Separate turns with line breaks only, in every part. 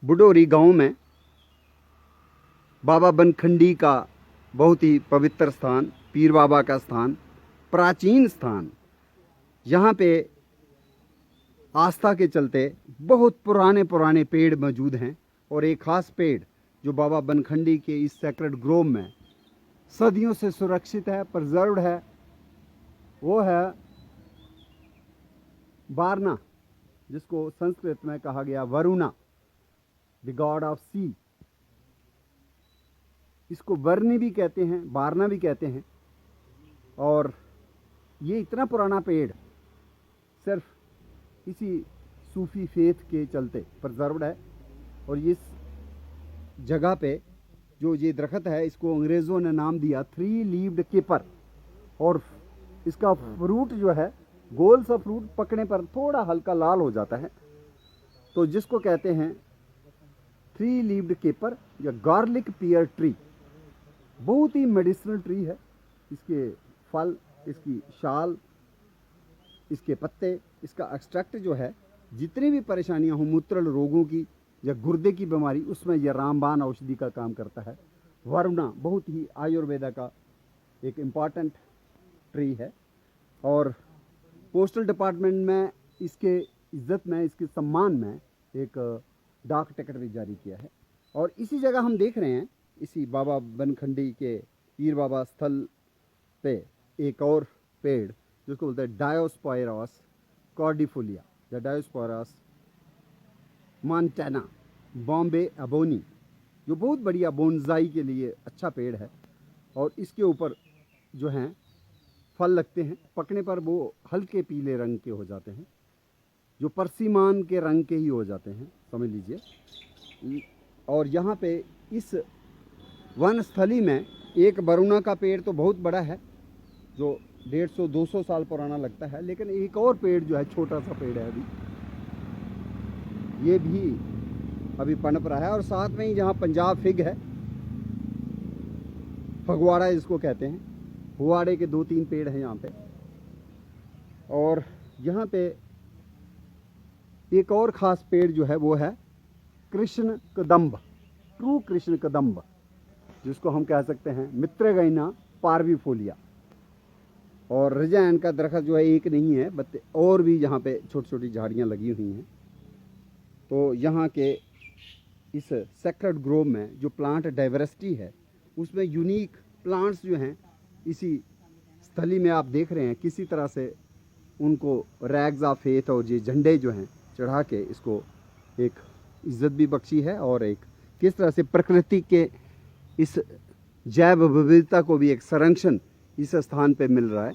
बुडोरी गांव में बाबा बनखंडी का बहुत ही पवित्र स्थान, पीर बाबा का स्थान, प्राचीन स्थान। यहाँ पे आस्था के चलते बहुत पुराने पुराने पेड़ मौजूद हैं और एक खास पेड़ जो बाबा बनखंडी के इस सेक्रेड ग्रोव में सदियों से सुरक्षित है, प्रिजर्व्ड है, वो है वारना, जिसको संस्कृत में कहा गया वरुणा, द गॉड ऑफ सी। इसको वर्णी भी कहते हैं, वारना भी कहते हैं। और ये इतना पुराना पेड़ सिर्फ इसी सूफी फेथ के चलते प्रिजर्व्ड है। और इस जगह पे जो ये दरख्त है, इसको अंग्रेज़ों ने नाम दिया 3 लीव्ड कीपर। और इसका फ्रूट जो है, गोल सा फ्रूट पकने पर थोड़ा हल्का लाल हो जाता है, तो जिसको कहते हैं 3 लीव्ड कीपर या गार्लिक पियर ट्री। बहुत ही मेडिसिनल ट्री है। इसके फल, इसकी शाल, इसके पत्ते, इसका एक्सट्रैक्ट जो है, जितनी भी परेशानियां हो मूत्रल रोगों की या गुर्दे की बीमारी, उसमें यह रामबाण औषधि का काम करता है। वरुणा बहुत ही आयुर्वेदा का एक इम्पॉर्टेंट ट्री है। और पोस्टल डिपार्टमेंट में इसके इज्जत में, इसके सम्मान में एक डाक टिकट भी जारी किया है। और इसी जगह हम देख रहे हैं, इसी बाबा बनखंडी के पीर बाबा स्थल पे एक और पेड़ जिसको बोलते हैं डायोस्पोयरस कॉर्डिफोलिया या डायोस्पोयरस मॉन्टाना बॉम्बे एबोनी, जो बहुत बढ़िया बोनसाई के लिए अच्छा पेड़ है। और इसके ऊपर जो हैं फल लगते हैं, पकने पर वो हल्के पीले रंग के हो जाते हैं, जो परसिमान के रंग के ही हो जाते हैं, समझ लीजिए। और यहाँ पे इस वन स्थली में एक वरुणा का पेड़ तो बहुत बड़ा है, जो 150-200 साल पुराना लगता है। लेकिन एक और पेड़ जो है, छोटा सा पेड़ है, ये भी अभी पनप रहा है। और साथ में ही जहाँ पंजाब फिग है, फगवाड़ा जिसको कहते हैं, फगवाड़े के 2-3 पेड़ हैं यहाँ पे। और यहाँ पे एक और ख़ास पेड़ जो है वो है कृष्ण कदम्ब, ट्रू कृष्ण कदम्ब, जिसको हम कह सकते हैं मित्रगैना पार्विफोलिया। और रजैन का दरख्त जो है एक नहीं है, बट और भी यहाँ पे छोटी छोटी झाड़ियाँ लगी हुई हैं। तो यहाँ के इस सेक्रेड ग्रोव में जो प्लांट डाइवर्सिटी है, उसमें यूनिक प्लांट्स जो हैं इसी स्थली में आप देख रहे हैं। किसी तरह से उनको रैग्स ऑफ फेथ और ये झंडे जो हैं चढ़ा के इसको एक इज्जत भी बख्शी है, और एक किस तरह से प्रकृति के इस जैव विविधता को भी एक संरक्षण इस स्थान पे मिल रहा है।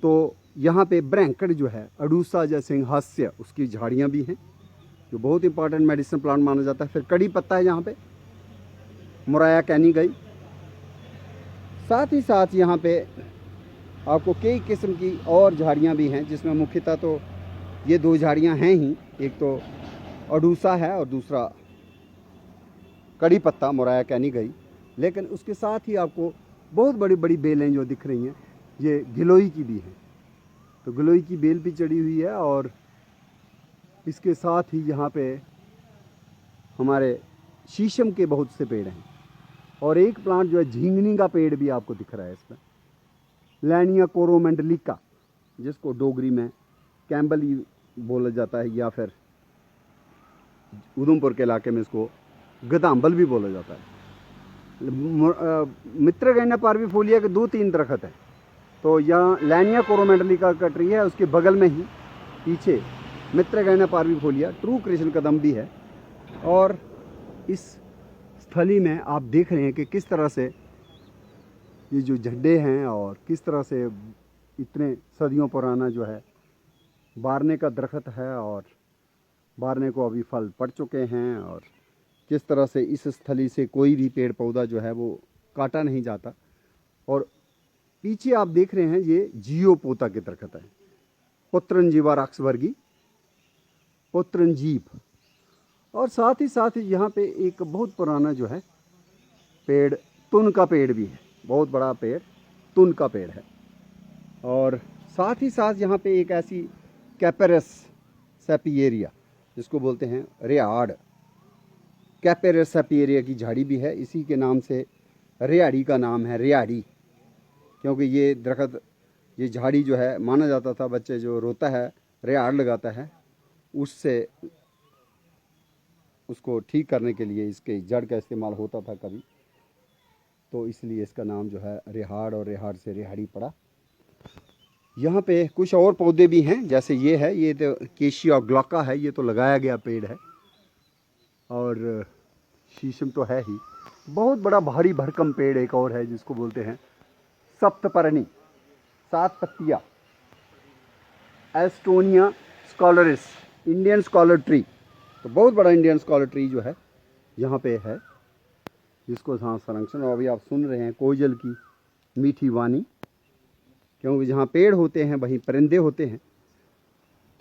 तो यहाँ पे ब्रैंकड़ जो है, अडूसा या सिंहास्य, उसकी झाड़ियाँ भी हैं, जो बहुत इंपॉर्टेंट मेडिसिन प्लांट माना जाता है। फिर कड़ी पत्ता है यहाँ पे, मुराया कैनी गई। साथ ही साथ यहाँ पे आपको कई किस्म की और झाड़ियाँ भी हैं, जिसमें मुख्यतः तो ये 2 झाड़ियाँ हैं ही, एक तो अडूसा है और दूसरा कड़ी पत्ता, मुराया कैनी गई। लेकिन उसके साथ ही आपको बहुत बड़ी बड़ी बेलें जो दिख रही हैं, ये गिलोई की भी हैं। तो गिलोई की बेल भी चढ़ी हुई है। और इसके साथ ही यहाँ पे हमारे शीशम के बहुत से पेड़ हैं। और एक प्लांट जो है झींगनी का पेड़ भी आपको दिख रहा है इसमें, लैनिया कोरोमेंडलिका, जिसको डोगरी में कैम्बली बोला जाता है, या फिर उधमपुर के इलाके में इसको गदाम्बल भी बोला जाता है। मित्रगैना पार्विफोलिया के 2-3 दरख्त हैं। तो यहाँ लैनिया कोरोमेंडलिका का ट्री है, उसके बगल में ही पीछे मित्रगैना पार्विफोलिया ट्रू कृष्ण कदम भी है। और इस स्थली में आप देख रहे हैं कि किस तरह से ये जो झंडे हैं और किस तरह से इतने सदियों पुराना जो है बारने का दरख्त है, और बारने को अभी फल पड़ चुके हैं। और किस तरह से इस स्थली से कोई भी पेड़ पौधा जो है वो काटा नहीं जाता। और पीछे आप देख रहे हैं ये जियोपोता के दरख्त है, पुत्रंजीवा राक्सवर्गी, पुत्रंजीव। और साथ ही यहाँ पे एक बहुत पुराना जो है पेड़, तुन का पेड़ भी है, बहुत बड़ा पेड़ तुन का पेड़ है। और साथ ही साथ यहाँ पे एक ऐसी कैपेरस सेपियरिया, जिसको बोलते हैं रेयाड़, कैपेरस सपेरिया की झाड़ी भी है। इसी के नाम से रिहाड़ी का नाम है, रिहाड़ी, क्योंकि ये दरख्त, ये झाड़ी जो है, माना जाता था बच्चे जो रोता है रिहाड़ लगाता है, उससे उसको ठीक करने के लिए इसके जड़ का इस्तेमाल होता था कभी, तो इसलिए इसका नाम जो है रिहाड़, और रिहाड़ से रिहाड़ी पड़ा। यहाँ पे कुछ और पौधे भी हैं, जैसे ये है, ये तो केशिया ग्लॉका है, ये तो लगाया गया पेड़ है, और शीशम तो है ही। बहुत बड़ा भारी भरकम पेड़ एक और है जिसको बोलते हैं सप्तपर्णी, 7 पत्तियाँ, एस्टोनिया स्कॉलरिस, इंडियन स्कॉलर ट्री। तो बहुत बड़ा इंडियन स्कॉलर ट्री जो है यहाँ पे है, जिसको हाँ संरक्षण। और अभी आप सुन रहे हैं कोयजल की मीठी वाणी, क्योंकि जहाँ पेड़ होते हैं वहीं परिंदे होते हैं।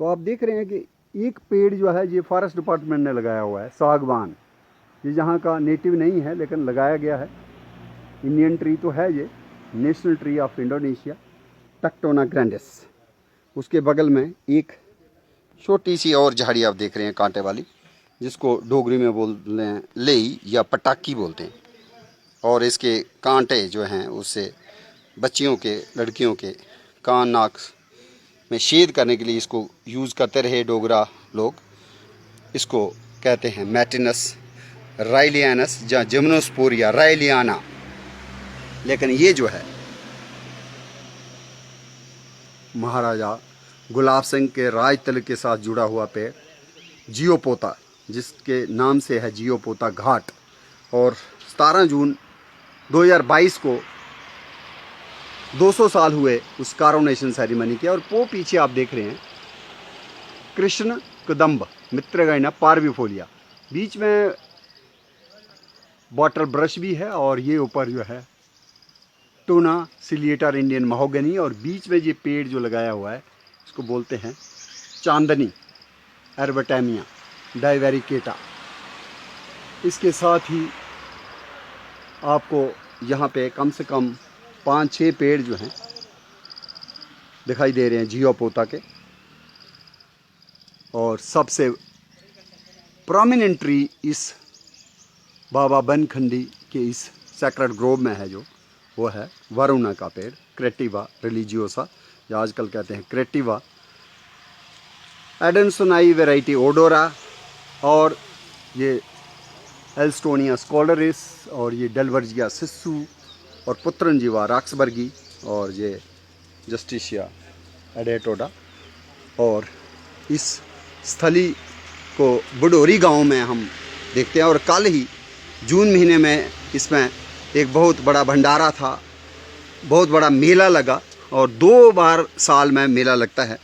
तो आप देख रहे हैं कि एक पेड़ जो है ये फॉरेस्ट डिपार्टमेंट ने लगाया हुआ है, सागवान। ये यहाँ का नेटिव नहीं है लेकिन लगाया गया है। इंडियन ट्री तो है ये, national tree of Indonesia, Tectona grandis. उसके बगल में एक छोटी सी और झाड़ी आप देख रहे हैं कांटे वाली, जिसको डोगरी में बोलते हैं लेई या पटाकी बोलते हैं। और इसके कांटे जो हैं उससे बच्चियों के, लड़कियों के कान नाक में छेद करने के लिए इसको यूज़ करते रहे डोगरा लोग। इसको कहते हैं मैटिनस राइलियानस या जिम्नोस्पोरिया राइलियाना। लेकिन ये जो है महाराजा गुलाब सिंह के राज तिलक के साथ जुड़ा हुआ पेड़ जियोपोता, जिसके नाम से है जियोपोता घाट। और 17 जून 2022 को 200 साल हुए उस कारोनेशन सेरेमनी के। और वो पीछे आप देख रहे हैं कृष्ण कदम्ब मित्रगैना पार्विफोलिया, बीच में बॉटल ब्रश भी है, और ये ऊपर जो है टोना सिलिएटर इंडियन महोगनी, और बीच में ये पेड़ जो लगाया हुआ है इसको बोलते हैं चांदनी एर्बटेमिया डाइवेरिकेटा। इसके साथ ही आपको यहाँ पे कम से कम 5-6 पेड़ जो हैं दिखाई दे रहे हैं जियोपोता के। और सबसे प्रोमिनेंट ट्री इस बाबा बनखंडी के इस सैक्रेड ग्रोव में है जो, वो है वरुणा का पेड़, क्रेटिवा रिलीजियोसा, या आजकल कहते हैं क्रेटिवा एडेंसोनाई वैरायटी ओडोरा, और ये एल्स्टोनिया स्कॉलरिस, और ये डेलवर्जिया सिस्सू, और पुत्रनजीवा रॉक्सबर्गी, और ये जस्टिशिया एडेटोडा। और इस स्थली को बुडोरी गांव में हम देखते हैं। और कल ही जून महीने में इसमें एक बहुत बड़ा भंडारा था, बहुत बड़ा मेला लगा, और 2 बार साल में मेला लगता है,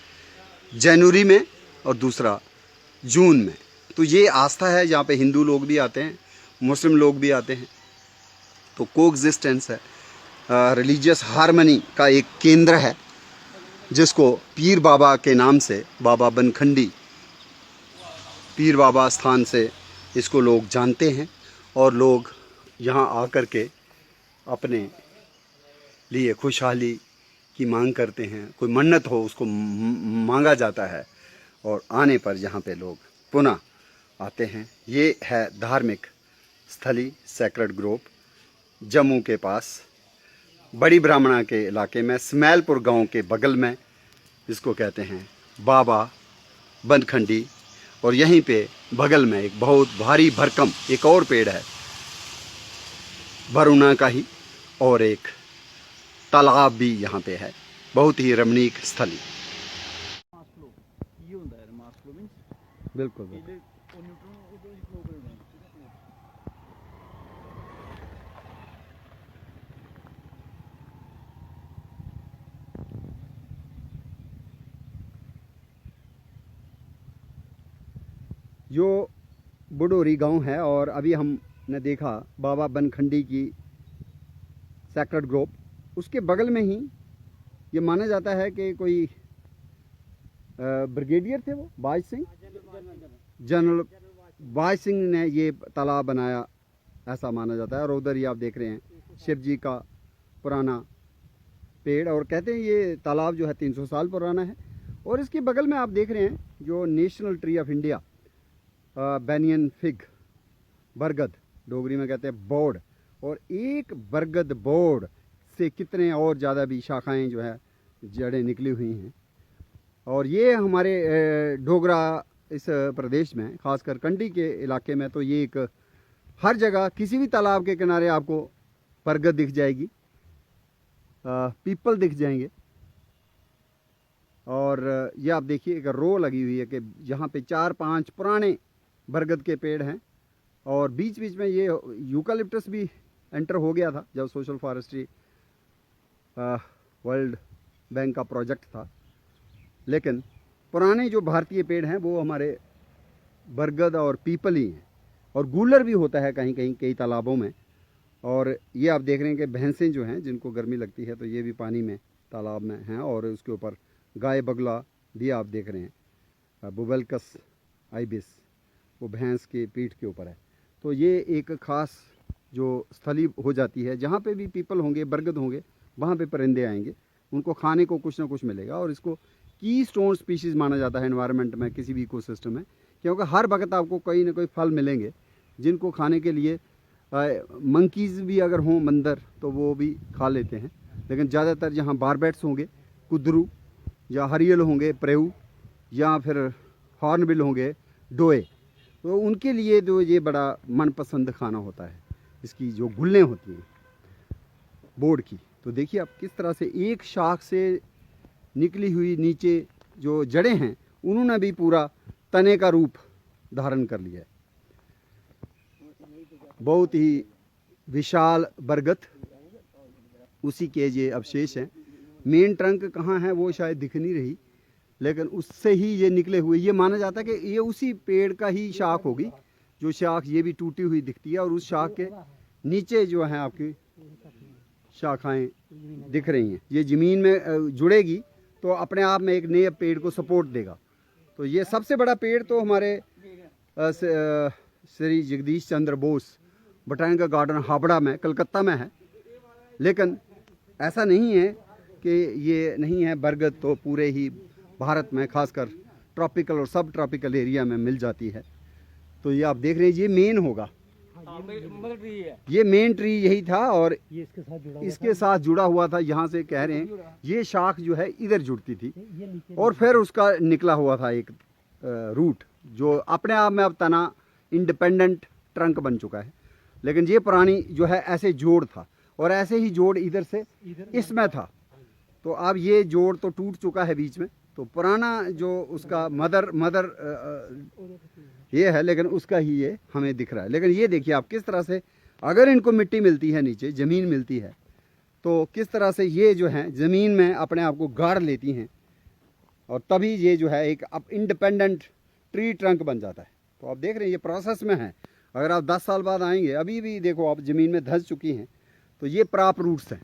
जनवरी में और दूसरा जून में। तो ये आस्था है जहाँ पे हिंदू लोग भी आते हैं, मुस्लिम लोग भी आते हैं। तो कोएग्जिस्टेंस है, रिलीजियस हार्मनी का एक केंद्र है, जिसको पीर बाबा के नाम से, बाबा बनखंडी पीर बाबा स्थान से इसको लोग जानते हैं। और लोग यहाँ आकर के अपने लिए खुशहाली की मांग करते हैं, कोई मन्नत हो उसको मांगा जाता है, और आने पर यहाँ पे लोग पुनः आते हैं। ये है धार्मिक स्थली सैक्रेड ग्रोव, जम्मू के पास बड़ी ब्राह्मणा के इलाके में स्मैलपुर गांव के बगल में, इसको कहते हैं बाबा बनखंडी। और यहीं पे बगल में एक बहुत भारी भरकम एक और पेड़ है वरुणा का ही, और एक तालाब भी यहाँ पे है, बहुत ही रमणीक स्थली। बिल्कुल, बिल्कुल। जो बुडोरी गांव है, और अभी हमने देखा बाबा बनखंडी की सैक्रेड ग्रोव, उसके बगल में ही ये माना जाता है कि कोई ब्रिगेडियर थे वो बाज सिंह, जनरल बाज सिंह ने ये तालाब बनाया, ऐसा माना जाता है। और उधर ही आप देख रहे हैं शिव जी का पुराना पेड़, और कहते हैं ये तालाब जो है 300 साल पुराना है। और इसके बगल में आप देख रहे हैं जो national tree of India banyan fig, बरगद, डोगरी में कहते हैं बोर्ड, और एक बरगद बोर्ड से कितने और ज़्यादा भी शाखाएं जो है जड़ें निकली हुई हैं। और ये हमारे डोगरा इस प्रदेश में, खासकर कंडी के इलाके में, तो ये एक हर जगह किसी भी तालाब के किनारे आपको बरगद दिख जाएगी, पीपल दिख जाएंगे। और ये आप देखिए एक रो लगी हुई है कि यहाँ पे 4-5 पुराने बरगद के पेड़ हैं, और बीच बीच में ये यूकालिप्टस भी एंटर हो गया था जब सोशल फॉरेस्ट्री वर्ल्ड बैंक का प्रोजेक्ट था। लेकिन पुराने जो भारतीय पेड़ हैं वो हमारे बरगद और पीपल ही हैं, और गूलर भी होता है कहीं कहीं कई तालाबों में। और ये आप देख रहे हैं कि भैंसें जो हैं जिनको गर्मी लगती है तो ये भी पानी में तालाब में हैं, और उसके ऊपर गाय बगला भी आप देख रहे हैं, बुबेलकस आइबिस, वो भैंस के पीठ के ऊपर है। तो ये एक ख़ास जो स्थली हो जाती है, जहाँ पे भी पीपल होंगे, बरगद होंगे, वहाँ पे परिंदे आएंगे, उनको खाने को कुछ ना कुछ मिलेगा। और इसको की स्टोन स्पीशीज़ माना जाता है एनवायरनमेंट में, किसी भी इकोसिस्टम में, क्योंकि हर वक्त आपको कोई ना कोई फल मिलेंगे जिनको खाने के लिए मंकीज़ भी अगर हों बंदर तो वो भी खा लेते हैं। लेकिन ज़्यादातर जहाँ बारबैट्स होंगे, कुदरू या हरियल होंगे, प्रेऊ, या फिर हॉर्नबिल होंगे, डोए, तो उनके लिए तो ये बड़ा मनपसंद खाना होता है, इसकी जो गुल्लें होती हैं बोर्ड की। तो देखिए आप किस तरह से एक शाख से निकली हुई नीचे जो जड़ें हैं उन्होंने भी पूरा तने का रूप धारण कर लिया है। बहुत ही विशाल बरगद, उसी के ये अवशेष हैं। मेन ट्रंक कहाँ है वो शायद दिख नहीं रही, लेकिन उससे ही ये निकले हुए, ये माना जाता है कि ये उसी पेड़ का ही शाख होगी, जो शाख ये भी टूटी हुई दिखती है, और उस शाख के नीचे जो है आपकी शाखाएं दिख रही हैं। ये ज़मीन में जुड़ेगी तो अपने आप में एक नए पेड़ को सपोर्ट देगा। तो ये सबसे बड़ा पेड़ तो हमारे श्री जगदीश चंद्र बोस बोटैनिकल गार्डन हावड़ा में, कलकत्ता में है। लेकिन ऐसा नहीं है कि ये नहीं है, बरगद तो पूरे ही भारत में, खासकर ट्रॉपिकल और सब ट्रॉपिकल एरिया में मिल जाती है। तो ये आप देख रहे हैं, ये मेन होगा, ये मेन ट्री यही था, और ये इसके साथ जुड़ा हुआ था। यहाँ से कह रहे हैं ये शाख जो है इधर जुड़ती थी, और फिर उसका निकला हुआ था एक रूट जो अपने आप में अब तना इंडिपेंडेंट ट्रंक बन चुका है। लेकिन ये पुरानी जो है ऐसे जोड़ था, और ऐसे ही जोड़ इधर से इसमें था। तो अब ये जोड़ तो टूट चुका है बीच में, तो पुराना जो उसका मदर ये है, लेकिन उसका ही ये हमें दिख रहा है। लेकिन ये देखिए आप किस तरह से, अगर इनको मिट्टी मिलती है, नीचे ज़मीन मिलती है, तो किस तरह से ये जो है ज़मीन में अपने आप को गाड़ लेती हैं, और तभी ये जो है एक अब इंडिपेंडेंट ट्री ट्रंक बन जाता है। तो आप देख रहे हैं ये प्रोसेस में है। अगर आप 10 साल बाद आएंगे, अभी भी देखो आप ज़मीन में धंस चुकी हैं, तो ये प्राप रूट्स हैं।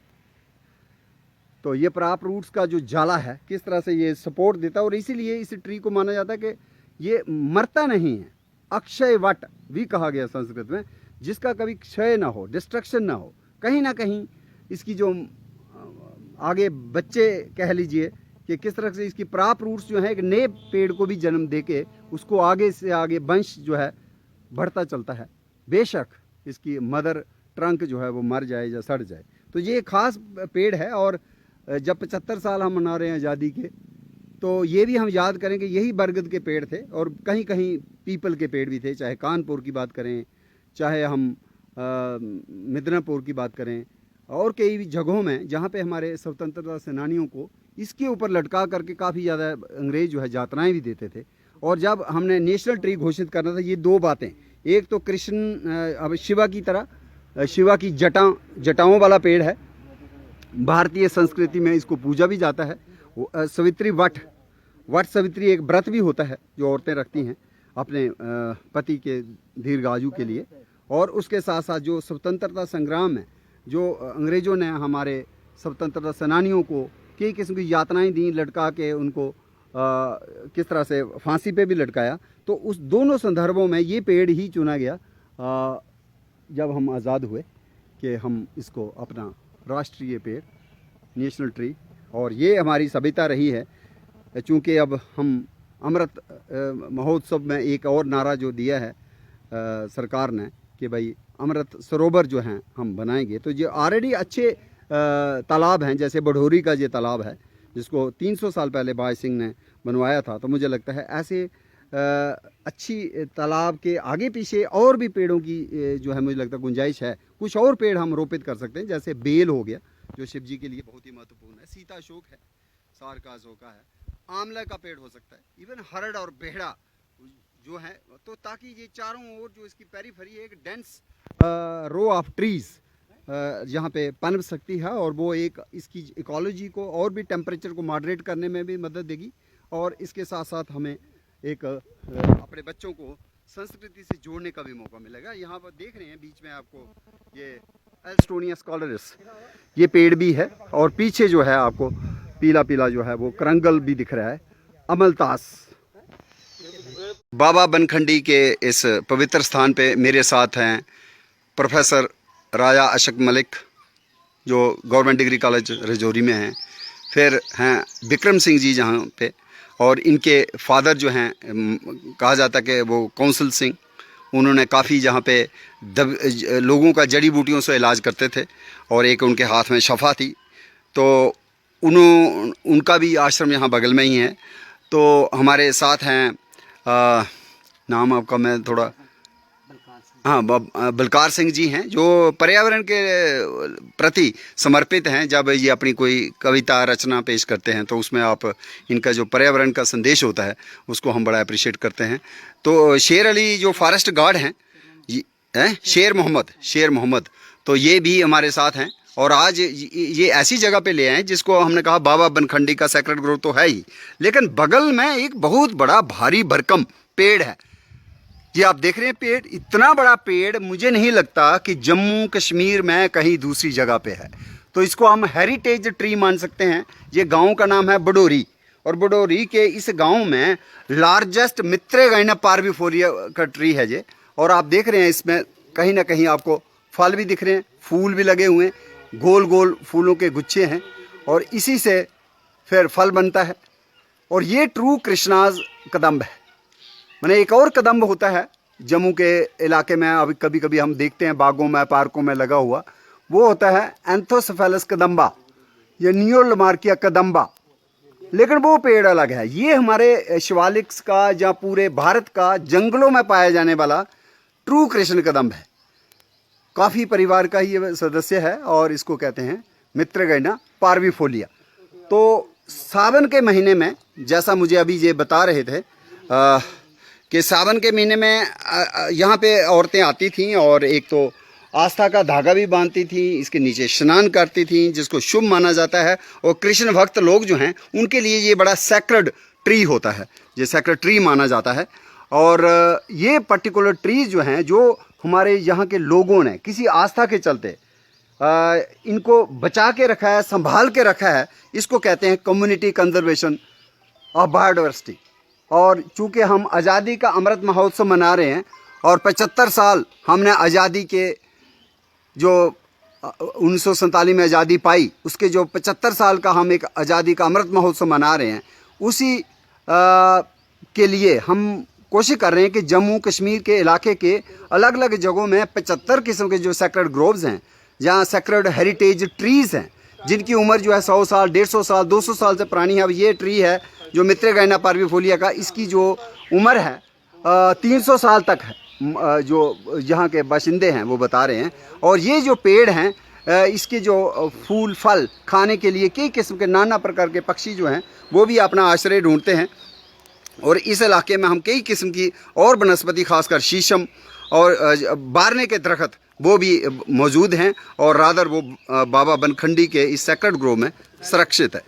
तो ये प्राप रूट्स का जो जाला है, किस तरह से ये सपोर्ट देता है, और इसीलिए इस ट्री को माना जाता है कि ये मरता नहीं है। अक्षय वट भी कहा गया संस्कृत में, जिसका कभी क्षय ना हो, डिस्ट्रक्शन ना हो। कहीं ना कहीं इसकी जो आगे बच्चे कह लीजिए कि किस तरह से इसकी प्राप रूट्स जो है एक नए पेड़ को भी जन्म देके उसको आगे से आगे वंश जो है बढ़ता चलता है। बेशक इसकी मदर ट्रंक जो है वो मर जाए या सड़ जाए। तो ये खास पेड़ है, और जब 75 साल हम मना रहे हैं आज़ादी के, तो ये भी हम याद करें कि यही बरगद के पेड़ थे, और कहीं कहीं पीपल के पेड़ भी थे, चाहे कानपुर की बात करें, चाहे हम मिदनापुर की बात करें, और कई भी जगहों में जहाँ पे हमारे स्वतंत्रता सेनानियों को इसके ऊपर लटका करके काफ़ी ज़्यादा अंग्रेज़ जो है यातनाएँ भी देते थे। और जब हमने नेशनल ट्री घोषित करना था, ये दो बातें, एक तो कृष्ण अब शिवा की तरह, शिवा की जटाओं वाला पेड़ है, भारतीय संस्कृति में इसको पूजा भी जाता है। सवित्री वट सवित्री एक व्रत भी होता है जो औरतें रखती हैं अपने पति के दीर्घायु के लिए। और उसके साथ साथ जो स्वतंत्रता संग्राम में जो अंग्रेज़ों ने हमारे स्वतंत्रता सेनानियों को कई किस्म की यातनाएं दी, लटका के उनको किस तरह से फांसी पे भी लटकाया, तो उस दोनों संदर्भों में ये पेड़ ही चुना गया जब हम आज़ाद हुए कि हम इसको अपना राष्ट्रीय पेड़, नेशनल ट्री, और ये हमारी सभ्यता रही है। चूँकि अब हम अमृत महोत्सव में एक और नारा जो दिया है सरकार ने कि भाई अमृत सरोवर जो हैं हम बनाएंगे। तो ये ऑलरेडी अच्छे तालाब हैं, जैसे बढोरी का ये तालाब है जिसको 300 साल पहले भाई सिंह ने बनवाया था। तो मुझे लगता है ऐसे अच्छी तालाब के आगे पीछे और भी पेड़ों की जो है मुझे लगता है गुंजाइश है। कुछ और पेड़ हम रोपित कर सकते हैं, जैसे बेल हो गया जो शिव जी के लिए बहुत ही महत्वपूर्ण है, सीताशोक है, सार का अशोका है, आंवला का पेड़ हो सकता है, इवन हरड़ और बेहड़ा जो है। तो ताकि ये चारों ओर जो इसकी पेरीफेरी है एक डेंस रो ऑफ ट्रीज यहाँ पे पनप सकती है, और वो एक इसकी इकोलॉजी को और भी टेम्परेचर को मॉडरेट करने में भी मदद देगी। और इसके साथ साथ हमें एक अपने बच्चों को संस्कृति से जोड़ने का भी मौका मिलेगा। यहाँ पर देख रहे हैं बीच में आपको ये एल्स्टोनिया स्कॉलरिस ये पेड़ भी है, और पीछे जो है आपको पीला पीला जो है वो करंगल भी दिख रहा है, अमलतास। बाबा बनखंडी के इस पवित्र स्थान पे मेरे साथ हैं प्रोफेसर राजा अशक मलिक जो गवर्नमेंट डिग्री कॉलेज रजौरी में हैं, फिर हैं विक्रम सिंह जी जहाँ पे, और इनके फादर जो हैं कहा जाता कि वो कौंसल सिंह, उन्होंने काफ़ी जहाँ पे लोगों का जड़ी बूटियों से इलाज करते थे, और एक उनके हाथ में शफा थी। तो उनका भी आश्रम यहाँ बगल में ही है। तो हमारे साथ हैं नाम आपका मैं थोड़ा हाँ बलकार सिंह जी हैं जो पर्यावरण के प्रति समर्पित हैं। जब ये अपनी कोई कविता रचना पेश करते हैं तो उसमें आप इनका जो पर्यावरण का संदेश होता है उसको हम बड़ा अप्रिशिएट करते हैं। तो शेर अली जो फॉरेस्ट गार्ड हैं शेर मोहम्मद तो ये भी हमारे साथ हैं, और आज ये ऐसी जगह पे ले आए जिसको हमने कहा बाबा बनखंडी का सेक्रेड ग्रोव तो है ही, लेकिन बगल में एक बहुत बड़ा भारी भरकम पेड़ है। ये आप देख रहे हैं पेड़, इतना बड़ा पेड़ मुझे नहीं लगता कि जम्मू कश्मीर में कहीं दूसरी जगह पे है। तो इसको हम हेरिटेज ट्री मान सकते हैं। ये गांव का नाम है बडोरी, और बडोरी के इस गांव में लार्जेस्ट मित्रेगैना पार्विफोलिया का ट्री है ये। और आप देख रहे हैं इसमें कहीं ना कहीं आपको फल भी दिख रहे हैं, फूल भी लगे हुए हैं, गोल गोल फूलों के गुच्छे हैं, और इसी से फिर फल बनता है। और ये ट्रू कृष्णाज कदम्ब है। मैंने एक और कदम्ब होता है जम्मू के इलाके में, अभी कभी कभी हम देखते हैं बागों में पार्कों में लगा हुआ, वो होता है एंथोसेफेलस कदम्बा या नियोलमार्किया कदम्बा, लेकिन वो पेड़ अलग है। ये हमारे शिवालिक्स का या पूरे भारत का जंगलों में पाया जाने वाला ट्रू कृष्ण कदम्ब है। काफ़ी परिवार का ही ये सदस्य है, और इसको कहते हैं मित्रगैना पार्विफोलिया। तो सावन के महीने में, जैसा मुझे अभी ये बता रहे थे कि सावन के महीने में यहाँ पे औरतें आती थीं और एक तो आस्था का धागा भी बांधती थीं, इसके नीचे स्नान करती थीं जिसको शुभ माना जाता है। और कृष्ण भक्त लोग जो हैं उनके लिए ये बड़ा सैक्रेड ट्री होता है, ये सैक्रेड ट्री माना जाता है। और ये पर्टिकुलर ट्रीज जो हैं जो हमारे यहाँ के लोगों ने किसी आस्था के चलते इनको बचा के रखा है, संभाल के रखा है, इसको कहते हैं कम्युनिटी कंजर्वेशन ऑफ बायोडाइवर्सिटी। और चूँकि हम आज़ादी का अमृत महोत्सव मना रहे हैं और 75 साल हमने आज़ादी के जो 1947 में आज़ादी पाई उसके जो 75 साल का हम एक आज़ादी का अमृत महोत्सव मना रहे हैं, उसी के लिए हम कोशिश कर रहे हैं कि जम्मू कश्मीर के इलाके के अलग अलग जगहों में 75 किस्म के जो सेक्रेड ग्रोव्स हैं, जहाँ सेक्रेड हेरिटेज ट्रीज़ हैं जिनकी उम्र जो है 100 साल, 150 साल, 200 साल से पुरानी है। अब ये ट्री है जो मित्रगैना पार्विफोलिया का, इसकी जो उम्र है 300 साल तक है, जो यहाँ के बाशिंदे हैं वो बता रहे हैं। और ये जो पेड़ हैं इसके जो फूल फल खाने के लिए कई किस्म के नाना प्रकार के पक्षी जो हैं वो भी अपना आश्रय ढूंढते हैं। और इस इलाके में हम कई किस्म की और वनस्पति खासकर शीशम और बारने के दरख्त वो भी मौजूद हैं, और रादर वो बाबा बनखंडी के इस सेक्रेड ग्रोव में सुरक्षित है।